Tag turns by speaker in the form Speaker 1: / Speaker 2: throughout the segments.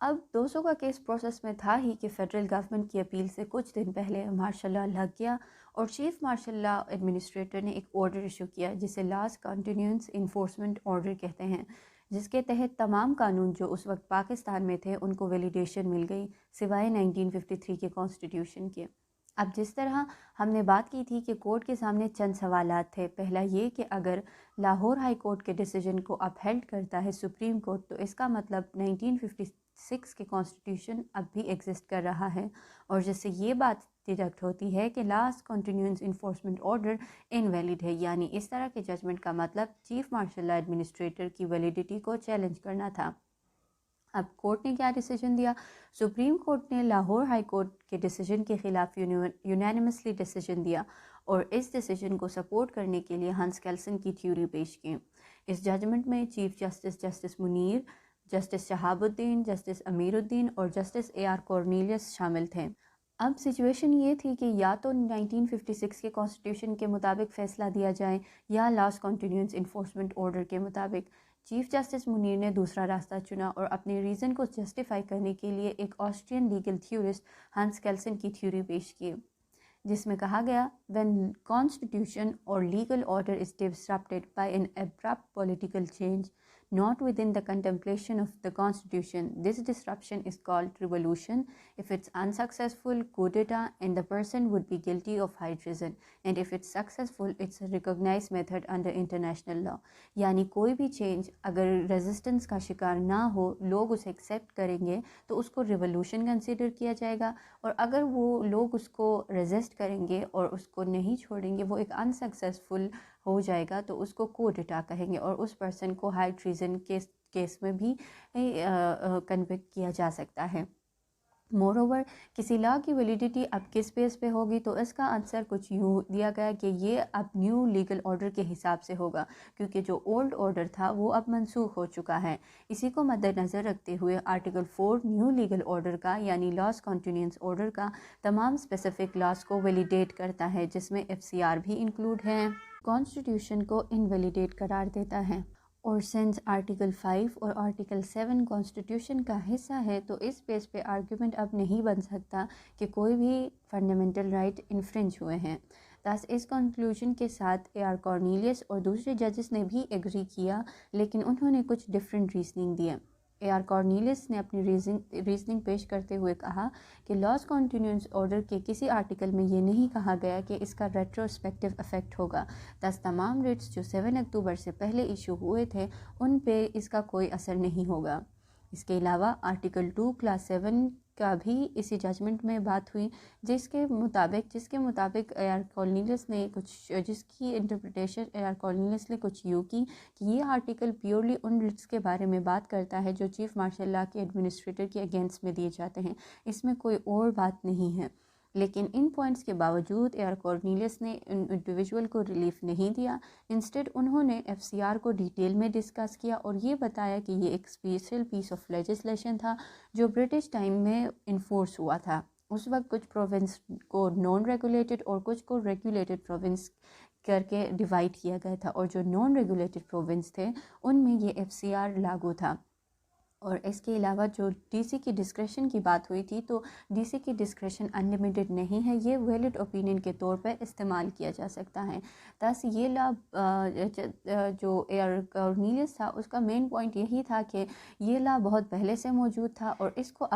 Speaker 1: اب 200 کا case process میں تھا ہی کہ فیڈرل گورنمنٹ کی اپیل سے کچھ دن پہلے مارشل لا لگ گیا اور چیف مارشل لا ایڈمنسٹریٹر نے ایک آرڈر ایشو کیا جسے لاس کنٹینیوس انفورسمنٹ آرڈر کہتے ہیں، جس کے تحت تمام قانون جو اس وقت پاکستان میں تھے ان کو ویلیڈیشن مل گئی سوائے 1953 کے کانسٹیٹیوشن کے۔ اب جس طرح ہم نے بات کی تھی کہ کورٹ کے سامنے چند سوالات تھے، پہلا یہ کہ اگر لاہور ہائی کورٹ کے ڈیسیجن کو اپہیلڈ کرتا ہے سپریم کورٹ تو اس کا مطلب 1956 کے کانسٹیٹیوشن اب بھی ایگزسٹ کر رہا ہے، اور جس سے یہ بات ڈیڈکٹ ہوتی ہے کہ لاس کنٹینیوس انفورسمنٹ آرڈر انویلڈ ہے، یعنی اس طرح کے ججمنٹ کا مطلب چیف مارشل لا ایڈمنسٹریٹر کی ویلیڈیٹی کو چیلنج کرنا تھا۔ اب کورٹ نے کیا ڈیسیجن دیا؟ سپریم کورٹ نے لاہور ہائی کورٹ کے ڈیسیجن کے خلاف یونینیمسلی ڈیسیجن دیا اور اس ڈیسیجن کو سپورٹ کرنے کے لیے ہنس کیلسن کی تھیوری پیش کی۔ اس ججمنٹ میں چیف جسٹس منیر، جسٹس شہاب الدین، جسٹس امیر الدین اور جسٹس اے آر کورنیلیس شامل تھے۔ اب سچویشن یہ تھی کہ یا تو 1956 کے کانسٹیٹیوشن کے مطابق فیصلہ دیا جائے یا لاس کنٹینیوس انفورسمنٹ آرڈر کے مطابق۔ چیف جسٹس منیر نے دوسرا راستہ چنا اور اپنے ریزن کو جسٹیفائی کرنے کے لیے ایک آسٹرین لیگل تھیورسٹ ہنس کیلسن کی تھیوری پیش کی، جس میں کہا گیا when constitution or legal order is disrupted by an abrupt political change not within the contemplation of the constitution, this disruption is called revolution. If it's unsuccessful, coup d'etat, and the person would be guilty of high treason, and if it's successful, it's a recognized method under international law. یعنی کوئی بھی change اگر resistance کا شکار نہ ہو، لوگ اسے accept کریں گے تو اس کو ریولوشن کنسیڈر کیا جائے گا، اور اگر وہ لوگ اس کو ریزسٹ کریں گے اور اس کو نہیں چھوڑیں گے، وہ ایک انسکسیسفل ہو جائے گا تو اس کو کو ڈیٹا کہیں گے، اور اس پرسن کو ہائی ٹریزن کیس میں بھی کنوکٹ کیا جا سکتا ہے۔ مور اوور کسی لا کی ویلیڈیٹی اب کس بیس پہ ہوگی تو اس کا آنسر کچھ یوں دیا گیا کہ یہ اب نیو لیگل آرڈر کے حساب سے ہوگا، کیونکہ جو اولڈ آرڈر تھا وہ اب منسوخ ہو چکا ہے۔ اسی کو مد نظر رکھتے ہوئے آرٹیکل 4 نیو لیگل آرڈر کا یعنی لاس کنٹینیوس آرڈر کا تمام اسپیسیفک لاس کو ویلیڈیٹ کرتا ہے، جس میں FCR بھی انکلوڈ ہے، کانسٹیٹیوشن کو انویلیڈیٹ قرار دیتا ہے۔ اور سنس آرٹیکل 5 اور آرٹیکل 7 کانسٹیٹیوشن کا حصہ ہے تو اس بیس پہ آرگیومنٹ اب نہیں بن سکتا کہ کوئی بھی فنڈامنٹل رائٹ انفرنج ہوئے ہیں۔ thus اس کنکلوژن کے ساتھ AR کارنیلیس اور دوسرے ججز نے بھی ایگری کیا، لیکن انہوں نے کچھ ڈیفرنٹ ریزننگ دیے۔ AR کارنیلیس نے اپنی ریزننگ پیش کرتے ہوئے کہا کہ لاس کنٹینیوس آرڈر کے کسی آرٹیکل میں یہ نہیں کہا گیا کہ اس کا ریٹروسپیکٹیو افیکٹ ہوگا، thus تمام ریٹس جو 7 اکتوبر سے پہلے ایشو ہوئے تھے ان پہ اس کا کوئی اثر نہیں ہوگا۔ اس کے علاوہ آرٹیکل 2 کلاس 7 کا بھی اسی ججمنٹ میں بات ہوئی، جس کے مطابق AR کارنیلیس نے جس کی انٹرپریٹیشن AR کارنیلیس نے کچھ یوں کی کہ یہ آرٹیکل پیورلی ان ریٹس کے بارے میں بات کرتا ہے جو چیف مارشل لا کے ایڈمنسٹریٹر کے اگینسٹ میں دیے جاتے ہیں، اس میں کوئی اور بات نہیں ہے۔ لیکن ان پوائنٹس کے باوجود AR کارنیلیس نے انڈیویجول کو ریلیف نہیں دیا، انسٹیڈ انہوں نے FCR کو ڈیٹیل میں ڈسکس کیا اور یہ بتایا کہ یہ ایک اسپیشل پیس آف لیجسلیشن تھا جو برٹش ٹائم میں انفورس ہوا تھا۔ اس وقت کچھ پروونس کو نان ریگولیٹڈ اور کچھ کو ریگولیٹڈ پروونس کر کے ڈیوائڈ کیا گیا تھا، اور جو نان ریگولیٹڈ پروونس تھے ان میں یہ FCR لاگو تھا۔ اور اس کے علاوہ جو DC کی ڈسکریشن کی بات ہوئی تھی تو DC کی ڈسکریشن انلمیٹڈ نہیں ہے، یہ ویلڈ اوپینین کے طور پر استعمال کیا جا سکتا ہے۔ thus یہ لا جو AR کارنیلیس تھا اس کا مین پوائنٹ یہی تھا کہ یہ لا بہت پہلے سے موجود تھا اور اس کو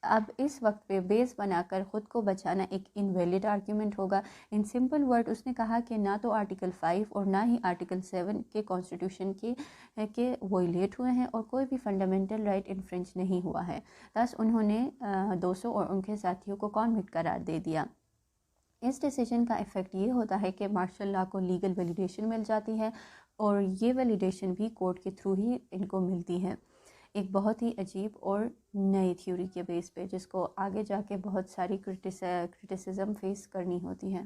Speaker 1: اب اس وقت پہ بیس بنا کر خود کو بچانا ایک انویلڈ آرگیومنٹ ہوگا۔ ان سمپل ورڈ اس نے کہا کہ نہ تو آرٹیکل 5 اور نہ ہی آرٹیکل 7 کے کانسٹیٹیوشن کے وائلیٹ ہوئے ہیں اور کوئی بھی فنڈامنٹل رائٹ انفرنج نہیں ہوا ہے، thus انہوں نے 200 اور ان کے ساتھیوں کو کنوکٹ قرار دے دیا۔ اس ڈیسیجن کا ایفیکٹ یہ ہوتا ہے کہ مارشل لا کو لیگل ویلیڈیشن مل جاتی ہے اور یہ ویلیڈیشن بھی کورٹ کے تھرو ہی ان کو ملتی ہے، ایک بہت ہی عجیب اور نئی تھیوری کے بیس پہ جس کو آگے جا کے بہت ساری کرٹیسزم فیس کرنی ہوتی ہے۔